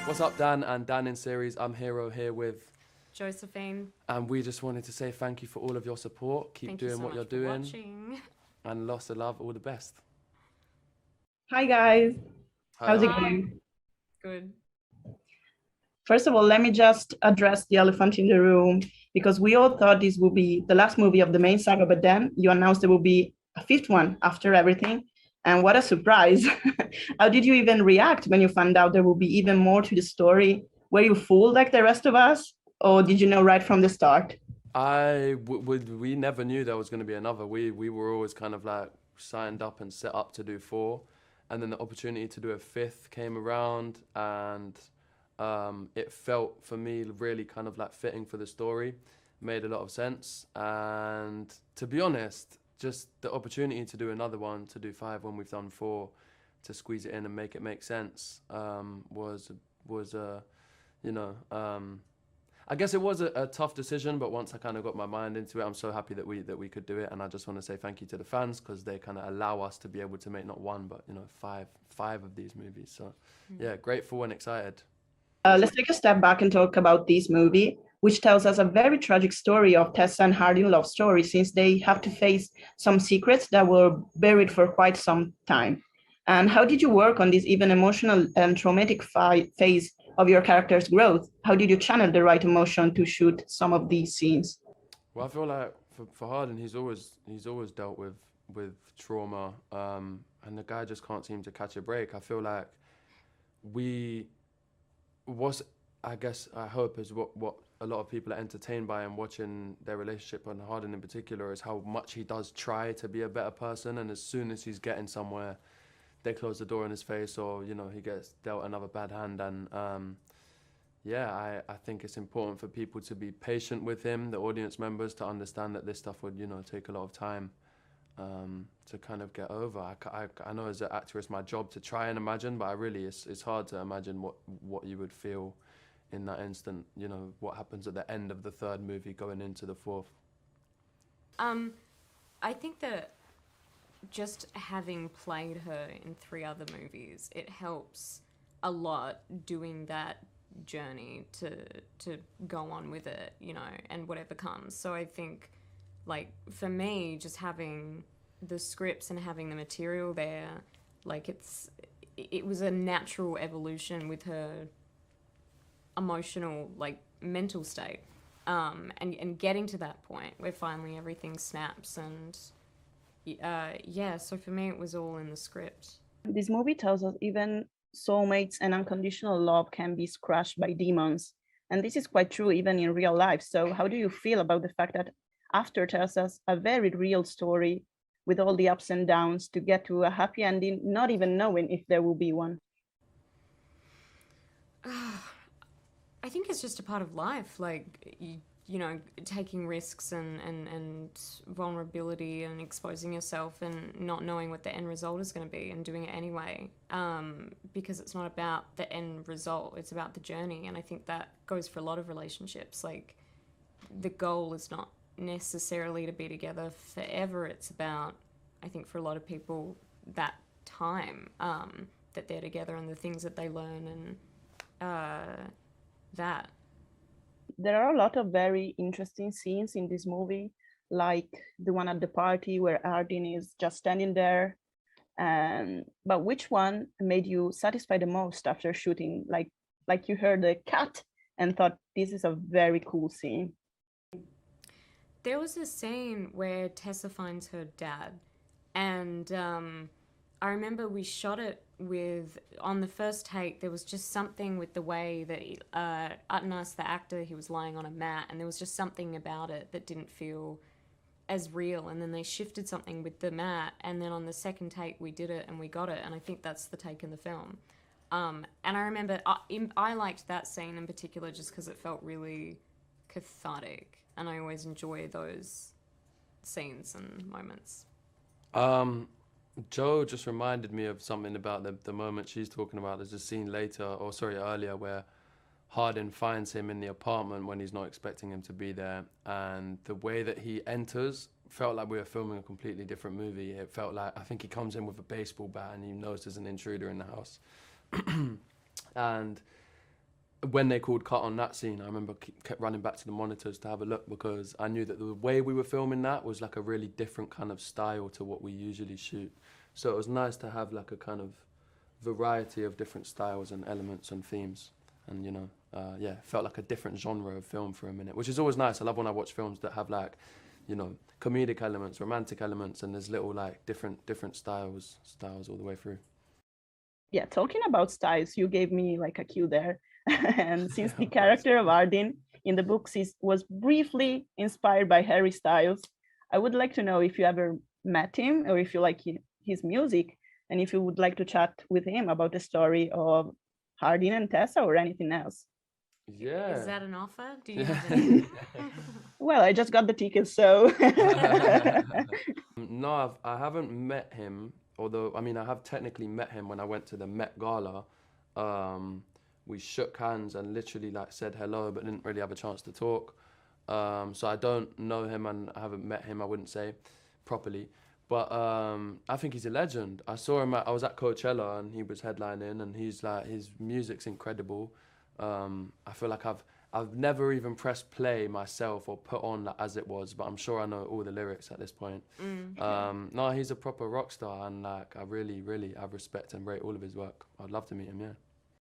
What's up, Dan and DaninSeries? I'm Hero here with Josephine. and we just wanted to say thank you for all of your support. Keep Thank you doing so what you're much for doing, watching. and lots of love. All the best. Hi guys, how's it Hiya. going? Good. First of all, let me just address the elephant in the room because we all thought this would be the last movie of the main saga, but then you announced there will be a fifth one after everything. And what a surprise. How did you even react when you found out there will be even more to the story? Were you fooled like the rest of us? Or did you know right from the start? We never knew there was going to be another. We were always kind of like signed up and set up to do four, and then the opportunity to do a fifth came around, and it felt for me really kind of like fitting for the story, made a lot of sense, and to be honest, just the opportunity to do another one, to do five when we've done four, to squeeze it in and make it make sense, was you know. I guess it was a tough decision, but once I kind of got my mind into it, I'm so happy that we could do it, and I just want to say thank you to the fans because they kind of allow us to be able to make not one but five of these movies. So yeah, grateful and excited. Let's take a step back and talk about this movie, which tells us a very tragic story of Tessa and Hardin love story, since they have to face some secrets that were buried for quite some time. And how did you work on this even emotional and traumatic phase of your character's growth? How did you channel the right emotion to shoot some of these scenes? Well, I feel like for Hardin, he's always dealt with trauma, and the guy just can't seem to catch a break. I feel like we was I guess I hope is what a lot of people are entertained by and watching their relationship, and Hardin in particular, is how much he does try to be a better person, and as soon as he's getting somewhere, they close the door in his face, or he gets dealt another bad hand. And yeah, I think it's important for people to be patient with him, the audience members, to understand that this stuff would take a lot of time to kind of get over. I know as an actor it's my job to try and imagine, but it's hard to imagine what you would feel in that instant, what happens at the end of the third movie going into the fourth. I think that just having played her in 3 other movies, it helps a lot doing that journey to go on with it, and whatever comes. So I think, like, for me, just having the scripts and having the material there, like, it was a natural evolution with her emotional, like, mental state, and getting to that point where finally everything snaps. And yeah, so for me it was all in the script. This movie tells us even soulmates and unconditional love can be crushed by demons. And this is quite true even in real life. So how do you feel about the fact that after tells us a very real story with all the ups and downs to get to a happy ending, not even knowing if there will be one? I think it's just a part of life, like, taking risks and vulnerability and exposing yourself and not knowing what the end result is going to be and doing it anyway, because it's not about the end result, it's about the journey. And I think that goes for a lot of relationships. Like, the goal is not necessarily to be together forever. It's about, I think for a lot of people, that time that they're together and the things that they learn, and that. There are a lot of very interesting scenes in this movie, like the one at the party where Hardin is just standing there. But which one made you satisfied the most after shooting? Like you heard the cat and thought, this is a very cool scene. There was a scene where Tessa finds her dad, and I remember we shot it on the first take, there was just something with the way that Atnas, the actor, he was lying on a mat, and there was just something about it that didn't feel as real. And then they shifted something with the mat, and then on the second take we did it and we got it, and I think that's the take in the film. And I remember I liked that scene in particular just because it felt really cathartic, and I always enjoy those scenes and moments. Joe just reminded me of something about the moment she's talking about. There's a scene earlier, where Hardin finds him in the apartment when he's not expecting him to be there, and the way that he enters felt like we were filming a completely different movie. It felt like, I think he comes in with a baseball bat and he knows there's an intruder in the house. And when they called cut on that scene, I remember kept running back to the monitors to have a look, because I knew that the way we were filming that was like a really different kind of style to what we usually shoot. So it was nice to have like a kind of variety of different styles and elements and themes. And, you know, yeah, felt like a different genre of film for a minute, which is always nice. I love when I watch films that have like, you know, comedic elements, romantic elements, and there's little like different styles all the way through. Yeah, talking about styles, you gave me like a cue there. And since Yeah, the of course. character of Hardin in the books was briefly inspired by Harry Styles, I would like to know if you ever met him or if you like his music, and if you would like to chat with him about the story of Hardin and Tessa or anything else. Yeah. Is that an offer? Do you have any? Well, I just got the tickets, so. No, I haven't met him, although, I mean, I have technically met him when I went to the Met Gala. We shook hands and literally like said hello, but didn't really have a chance to talk. So I don't know him and I haven't met him, I wouldn't say, properly. But I think he's a legend. I saw him I was at Coachella and he was headlining, and he's like, his music's incredible. I feel like I've never even pressed play myself or put on like As It Was, but I'm sure I know all the lyrics at this point. No, he's a proper rock star, and like I really have respect and rate all of his work. I'd love to meet him, yeah.